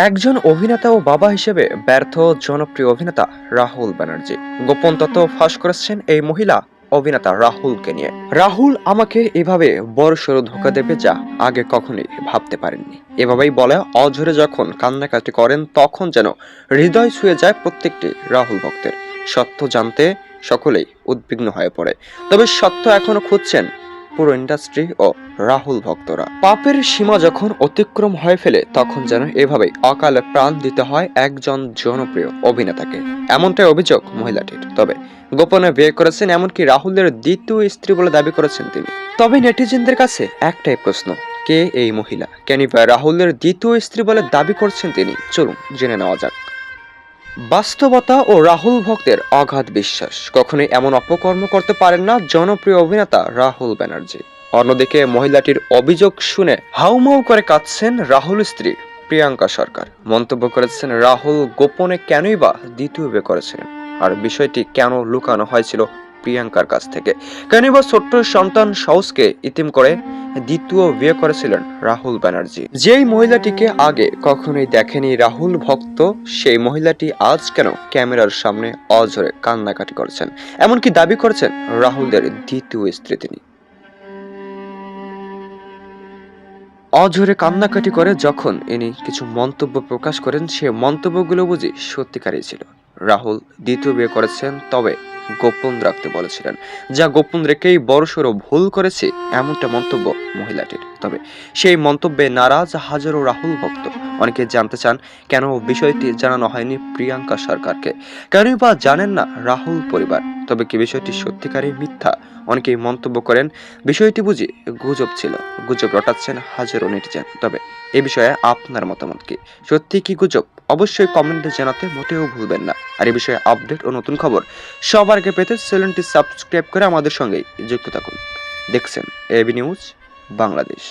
একজন অভিনেতা ও বাবা হিসেবে ব্যর্থ জনপ্রিয় অভিনেতা রাহুল ব্যানার্জি গোপন তথ্য ফাঁস করেছেন এই মহিলা অভিনেতা রাহুলকে নিয়ে। রাহুল আমাকে এভাবে বড়সড় ধোঁকা দেবে যা আগে কখনোই ভাবতে পারেননি, এভাবেই বলে অঝরে যখন কান্নাকাটি করেন তখন যেন হৃদয় ছুঁয়ে যায় প্রত্যেকটি রাহুল ভক্তের। সত্য জানতে সকলেই উদ্বিগ্ন হয়ে পড়ে, তবে সত্য এখনো খুঁজছেন পুরো ইন্ডাস্ট্রি ও রাহুল ভক্তরা। পাপের সীমা যখন অতিক্রম হয়ে ফেলে তখন যেন এভাবেই অকালে প্রাণ দিতে হয় একজন জনপ্রিয় অভিনেতাকে, এমনটাই অভিযোগ মহিলাটির। তবে গোপনে বিয়ে করেছেন, এমনকি রাহুলের দ্বিতীয় স্ত্রী বলে দাবি করেছেন তিনি। তবে নেটিজেনদের কাছে একটাই প্রশ্ন, কে এই মহিলা? কেন রাহুলের দ্বিতীয় স্ত্রী বলে দাবি করছেন তিনি? চলুন জেনে নেওয়া যাক। বাস্তবতা ও রাহুল ভক্তের অগাধ বিশ্বাস কখনোই এমন অপকর্ম করতে পারেন না জনপ্রিয় অভিনেতা রাহুল ব্যানার্জি। অন্যদিকে মহিলাটির অভিযোগ শুনে হাউমাউ করে কাঁদছেন রাহুল স্ত্রী প্রিয়াঙ্কা সরকার। মন্তব্য করেছেন, রাহুল গোপনে কেনই বা দ্বিতীয় বিয়ে করেছিলেন, আর বিষয়টি কেন লুকানো হয়েছিল প্রিয়াঙ্কার কাছ থেকে? কেনই বা ছোট্ট সন্তান সহজকে ইতিম করে দ্বিতীয় বিয়ে করেছিলেন রাহুল ব্যানার্জি? যেই মহিলাটিকে আগে কখনোই দেখেনি রাহুল ভক্ত, সেই মহিলাটি আজ কেন ক্যামেরার সামনে অঝরে কান্নাকাটি করেছেন, এমনকি দাবি করেছেন রাহুলের দ্বিতীয় স্ত্রী তিনি। অঝরে কান্নাকাটি করে যখন ইনি কিছু মন্তব্য প্রকাশ করেন, সে মন্তব্যগুলো বুঝি সত্যিকারই ছিল। রাহুল দ্বিতীয় বিয়ে করেছেন, তবে গোপন রাখতে বলেছিলেন, যা গোপন রেখেই বড়সড় ভুল করেছে, এমনটা মন্তব্য মহিলাটির। তবে সেই মন্তব্যে নারাজ হাজারো রাহুল ভক্ত। অনেকে জানতে চান কেন বিষয়টি জানানো হয়নি প্রিয়াঙ্কা সরকারকে, কেনই বা জানেন না রাহুল পরিবার। তবে কি বিষয়টি সত্যিকারই মিথ্যা? অনেকেই মন্তব্য করেন বিষয়টি বুঝি গুজব ছিল, গুজব রটাচ্ছেন হাজারো নেটিজেন। তবে এ বিষয়ে আপনার মতামত কি? সত্যি কি গুজব? অবশ্যই কমেন্টে জানাতে মোটেও ভুলবেন না। আর এই বিষয়ে আপডেট ও নতুন খবর সবার আগে পেতে চ্যানেলটি সাবস্ক্রাইব করে আমাদের সঙ্গেই যুক্ত থাকুন। দেখছেন এবি নিউজ বাংলাদেশ।